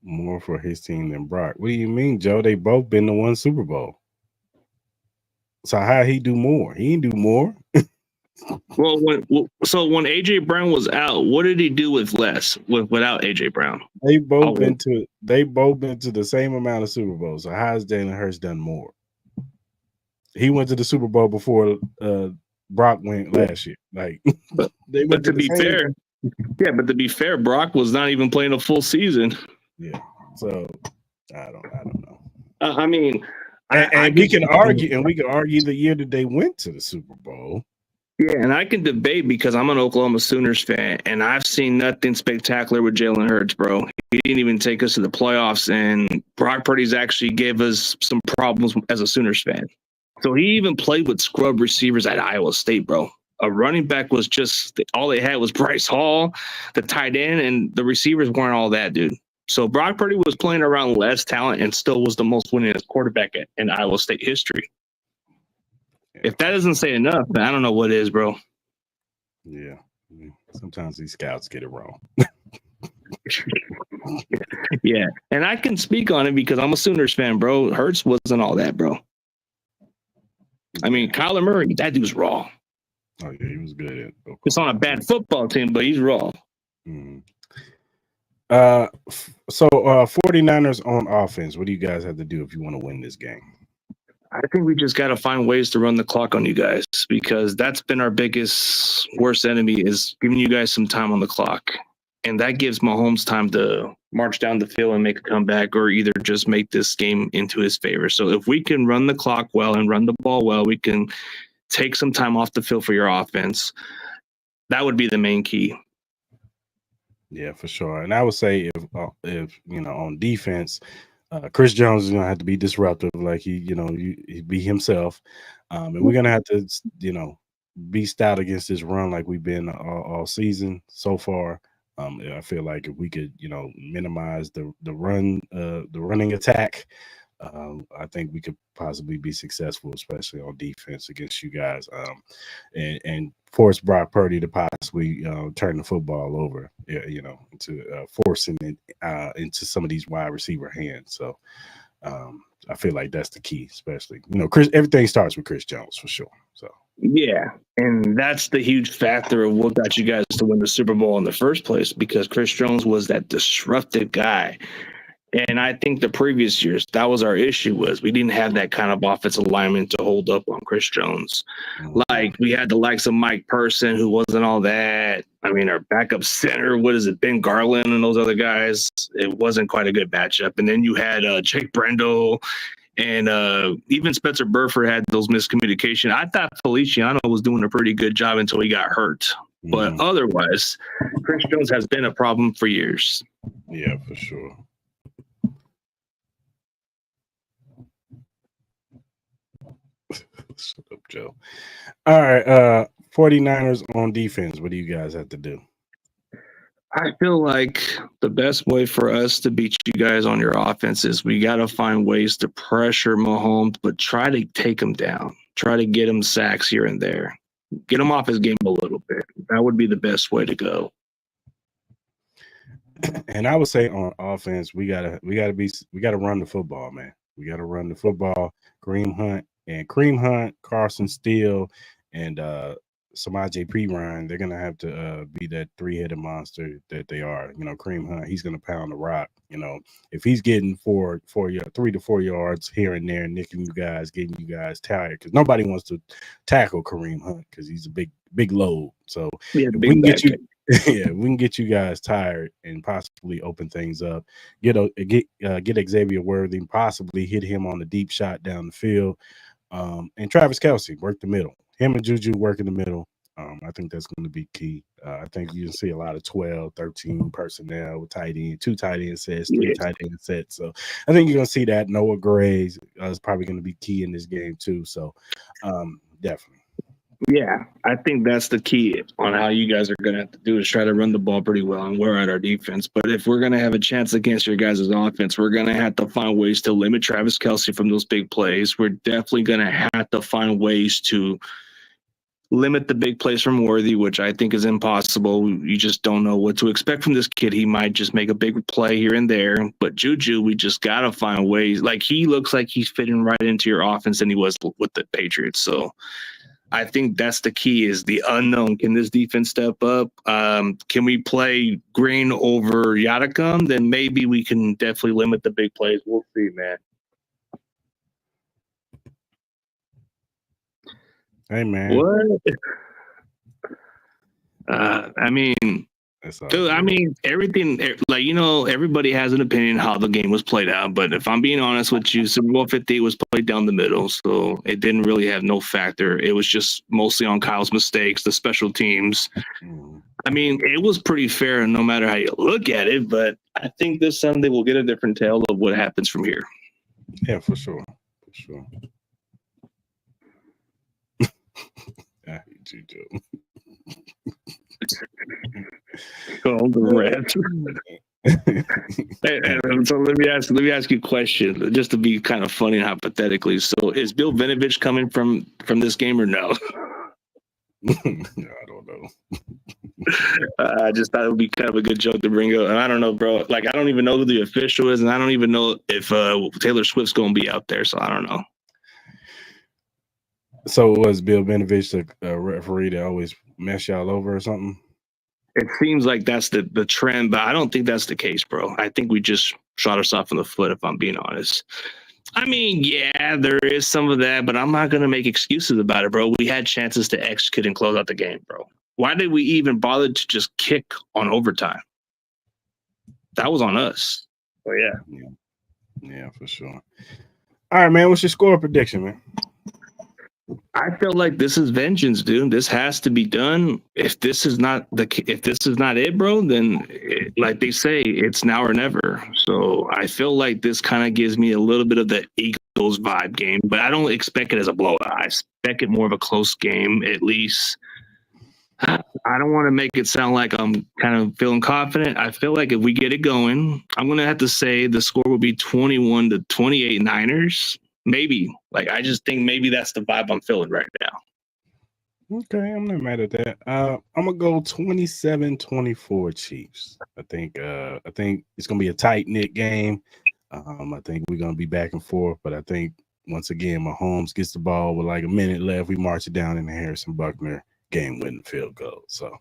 More for his team than Brock. What do you mean, Joe? They both been to one Super Bowl. So how he do more? He didn't do more. Well, when AJ Brown was out, what did he do without AJ Brown? They both been to the same amount of Super Bowls. So how has Jalen Hurts done more? He went to the Super Bowl before Brock went last year. Like, but to be fair, Brock was not even playing a full season. Yeah, so I don't know. I mean, we can argue the year that they went to the Super Bowl. Yeah, and I can debate because I'm an Oklahoma Sooners fan, and I've seen nothing spectacular with Jalen Hurts, bro. He didn't even take us to the playoffs, and Brock Purdy's actually gave us some problems as a Sooners fan. So he even played with scrub receivers at Iowa State, bro. A running back was just all they had was Bryce Hall, the tight end, and the receivers weren't all that, dude. So Brock Purdy was playing around less talent and still was the most winningest quarterback in Iowa State history. If that doesn't say enough, then I don't know what is, bro. Yeah. Sometimes these scouts get it wrong. Yeah. And I can speak on it because I'm a Sooners fan, bro. Hurts wasn't all that, bro. I mean, Kyler Murray, that dude's raw. Oh, yeah, he was good at Oklahoma. It's on a bad football team, but he's raw. Mm-hmm. So 49ers on offense, what do you guys have to do if you want to win this game? I think we just got to find ways to run the clock on you guys because that's been our biggest, worst enemy is giving you guys some time on the clock. And that gives Mahomes time to march down the field and make a comeback or either just make this game into his favor. So if we can run the clock well and run the ball well, we can take some time off the field for your offense. That would be the main key. Yeah, for sure. And I would say if you know, on defense, Chris Jones is going to have to be disruptive, like he be himself. And we're going to have to, be stout against this run like we've been all season so far. I feel like if we could, minimize the running attack, I think we could possibly be successful, especially on defense against you guys, and force Brock Purdy to possibly turn the football over, to forcing it into some of these wide receiver hands. So I feel like that's the key, especially, Chris. Everything starts with Chris Jones for sure. So. Yeah, and that's the huge factor of what got you guys to win the Super Bowl in the first place because Chris Jones was that disruptive guy. And I think the previous years, that was our issue was we didn't have that kind of offensive lineman to hold up on Chris Jones. Like we had the likes of Mike Person, who wasn't all that. I mean, our backup center, Ben Garland and those other guys, it wasn't quite a good matchup. And then you had Jake Brendel and even Spencer Burford had those miscommunication. I thought Feliciano was doing a pretty good job until he got hurt. But otherwise, Chris Jones has been a problem for years. Yeah, for sure. Shut up, Joe. All right. 49ers on defense. What do you guys have to do? I feel like the best way for us to beat you guys on your offense is we got to find ways to pressure Mahomes, but try to take him down. Try to get him sacks here and there. Get him off his game a little bit. That would be the best way to go. And I would say on offense, we gotta run the football, man. We gotta run the football. Kareem Hunt, Carson Steele, and Samaje Perine, they're gonna have to be that three-headed monster that they are. You know, Kareem Hunt, he's gonna pound the rock. You know, if he's getting 3 to 4 yards here and there, nicking you guys, getting you guys tired, because nobody wants to tackle Kareem Hunt because he's a big load. So Yeah, if we can get you, yeah, we can get you guys tired and possibly open things up. Get Xavier Worthy, possibly hit him on the deep shot down the field. And Travis Kelce work the middle. Him and Juju work in the middle. I think that's going to be key. I think you can see a lot of 12, 13 personnel with tight end, 2 tight end sets, 3 tight end sets. So I think you're going to see that. Noah Gray is probably going to be key in this game too. So definitely. Yeah, I think that's the key on how you guys are going to have to do is try to run the ball pretty well and wear out our defense. But if we're going to have a chance against your guys' offense, we're going to have to find ways to limit Travis Kelce from those big plays. We're definitely going to have to find ways to limit the big plays from Worthy, which I think is impossible. You just don't know what to expect from this kid. He might just make a big play here and there. But Juju, we just got to find ways. Like, he looks like he's fitting right into your offense than he was with the Patriots. So I think that's the key is the unknown. Can this defense step up? Can we play Green over Yadicum? Then maybe we can definitely limit the big plays. We'll see, man. Hey, man. What? I mean, dude, I mean, everything, like, you know, everybody has an opinion how the game was played out. But if I'm being honest with you, Super Bowl 50 was played down the middle. So it didn't really have no factor. It was just mostly on Kyle's mistakes, the special teams. I mean, it was pretty fair no matter how you look at it. But I think this Sunday we'll get a different tale of what happens from here. Yeah, for sure. For sure. I hate you, Joe. So let me ask you a question, just to be kind of funny and hypothetically. So is Bill Vinovich coming from this game or no? I don't know. I just thought it would be kind of a good joke to bring up. And I don't know, bro. Like, I don't even know who the official is, and I don't even know if Taylor Swift's going to be out there. So I don't know. So was Bill Vinovich a referee that always mess y'all over or something? It seems like that's the trend, but I don't think that's the case, bro. I think we just shot ourselves in the foot, if I'm being honest. I mean, yeah, there is some of that, but I'm not going to make excuses about it, bro. We had chances to execute and close out the game, bro. Why did we even bother to just kick on overtime? That was on us. Oh, yeah. Yeah, for sure. All right, man. What's your score prediction, man? I feel like this is vengeance, dude. This has to be done. If this is not it, bro, then like they say, it's now or never. So I feel like this kind of gives me a little bit of the Eagles vibe game, but I don't expect it as a blowout. I expect it more of a close game, at least. I don't want to make it sound like I'm kind of feeling confident. I feel like if we get it going, I'm going to have to say the score will be 21-28 Niners. Maybe. Like, I just think maybe that's the vibe I'm feeling right now. Okay, I'm not mad at that. I'm gonna go 27-24 Chiefs. I think it's gonna be a tight-knit game. I think we're gonna be back and forth, but I think once again Mahomes gets the ball with like a minute left. We march it down into Harrison Buckner, game-winning field goal. So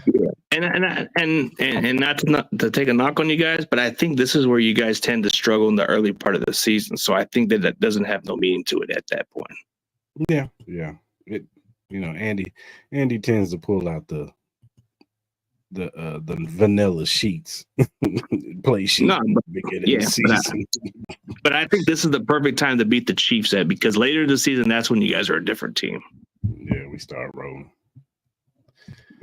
yeah. And not to take a knock on you guys, but I think this is where you guys tend to struggle in the early part of the season. So I think that doesn't have no meaning to it at that point. Yeah. Andy tends to pull out the vanilla sheets, play sheet. No, but I think this is the perfect time to beat the Chiefs at, because later in the season, that's when you guys are a different team. Yeah, we start rolling.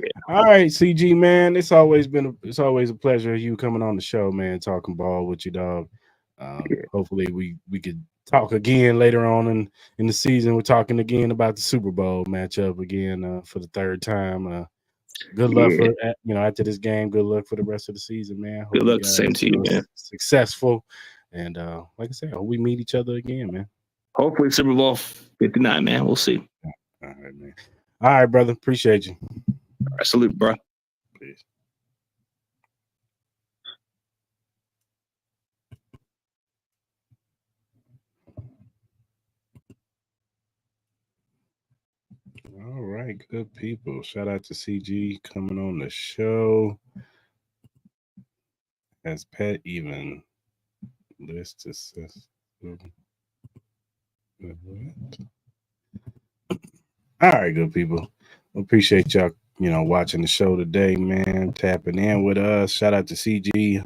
Yeah. All right, CG, man. It's always a pleasure you coming on the show, man. Talking ball with you, dog. Hopefully we could talk again later on in the season. We're talking again about the Super Bowl matchup again for the third time. Good luck for after this game. Good luck for the rest of the season, man. Hope Good you luck. guys Same to you, man. successful, and like I said, I hope we meet each other again, man. Hopefully, Super Bowl 59, man. We'll see. All right, man. All right, brother. Appreciate you. All right, salute, bro. Peace. All right, good people. Shout out to CG coming on the show. Has Pet even list assist? All right, good people. Appreciate y'all, watching the show today, man. Tapping in with us. Shout out to CG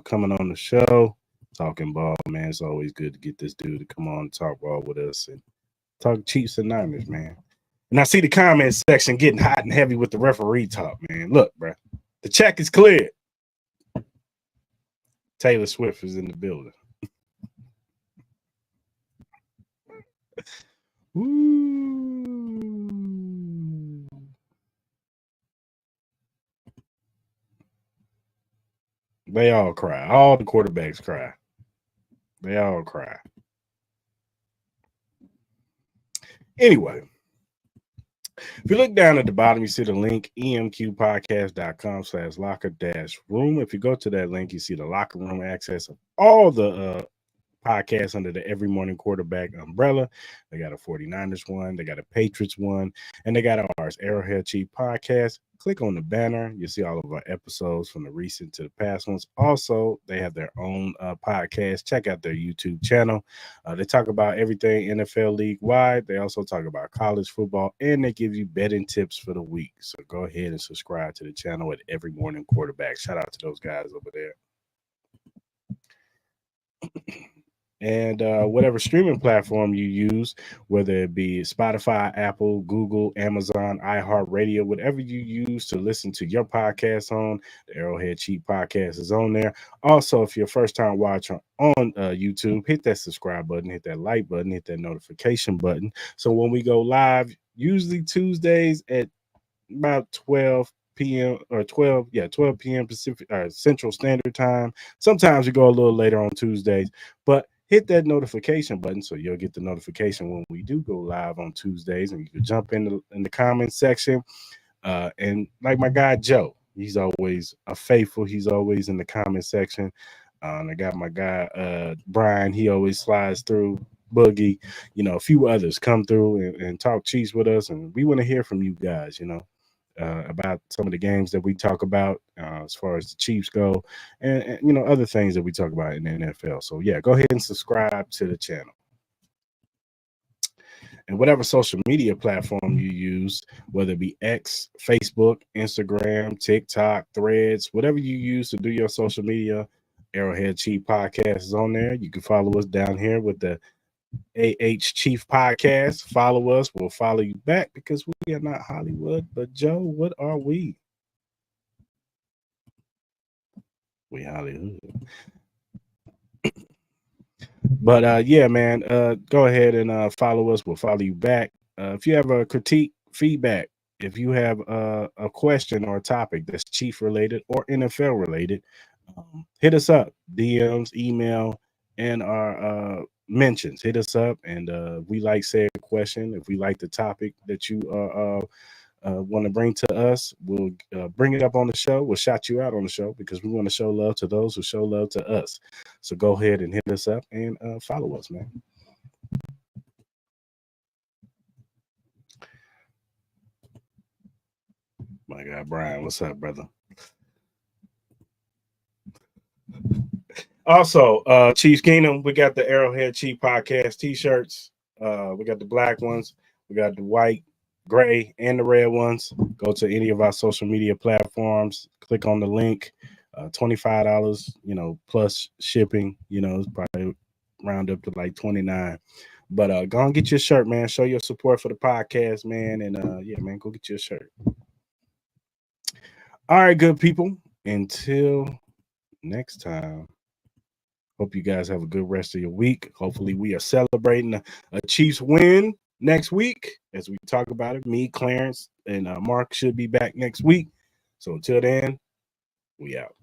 coming on the show. Talking ball, man. It's always good to get this dude to come on and talk ball with us and talk Chiefs and Niners, man. And I see the comment section getting hot and heavy with the referee talk, man. Look, bro, the check is cleared. Taylor Swift is in the building. Ooh. They all cry. All the quarterbacks cry. They all cry. Anyway, if you look down at the bottom, you see the link emqpodcast.com/locker-room. If you go to that link, you see the locker room access of all the podcasts under the Every Morning Quarterback umbrella. They got a 49ers one, they got a Patriots one, and they got ours, Arrowhead Chief Podcast. Click on the banner. You'll see all of our episodes from the recent to the past ones. Also, they have their own podcast. Check out their YouTube channel. They talk about everything NFL league-wide. They also talk about college football, and they give you betting tips for the week. So go ahead and subscribe to the channel at Every Morning Quarterback. Shout out to those guys over there. And whatever streaming platform you use, whether it be Spotify, Apple, Google, Amazon, iHeartRadio, whatever you use to listen to your podcast on, the Arrowhead Chief Podcast is on there. Also, if you're a first-time watcher on YouTube, hit that subscribe button, hit that like button, hit that notification button. So when we go live, usually Tuesdays at about 12 p.m. or 12 p.m. Pacific Central Standard Time. Sometimes we go a little later on Tuesdays, but hit that notification button so you'll get the notification when we do go live on Tuesdays, and you can jump in the comment section. And like my guy Joe, he's always a faithful. He's always in the comment section. And I got my guy Brian. He always slides through. Boogie, a few others come through and talk Chiefs with us, and we want to hear from you guys. About some of the games that we talk about as far as the Chiefs go, and other things that we talk about in the NFL. So yeah, go ahead and subscribe to the channel. And whatever social media platform you use, whether it be X, Facebook, Instagram, TikTok, Threads, whatever you use to do your social media, Arrowhead Chief Podcast is on there. You can follow us down here with the Chief Podcast. Follow us. We'll follow you back because we are not Hollywood. But Joe, what are we? We Hollywood. But yeah, man, go ahead and follow us. We'll follow you back. If you have a critique, feedback, if you have a question or a topic that's Chief related or NFL related, hit us up. DMs, email, and our mentions. Hit us up, and we like said question. If we like the topic that you want to bring to us, we'll bring it up on the show. We'll shout you out on the show because we want to show love to those who show love to us. So go ahead and hit us up and follow us, man. My guy Brian, what's up, brother? Also, Chiefs Kingdom, we got the Arrowhead Chief Podcast t-shirts. We got the black ones, we got the white, gray, and the red ones. Go to any of our social media platforms, click on the link. $25, plus shipping. It's probably round up to like $29. But go and get your shirt, man. Show your support for the podcast, man. And yeah, man, go get your shirt. All right, good people. Until next time. Hope you guys have a good rest of your week. Hopefully, we are celebrating a Chiefs win next week as we talk about it. Me, Clarence, and Mark should be back next week. So until then, we out.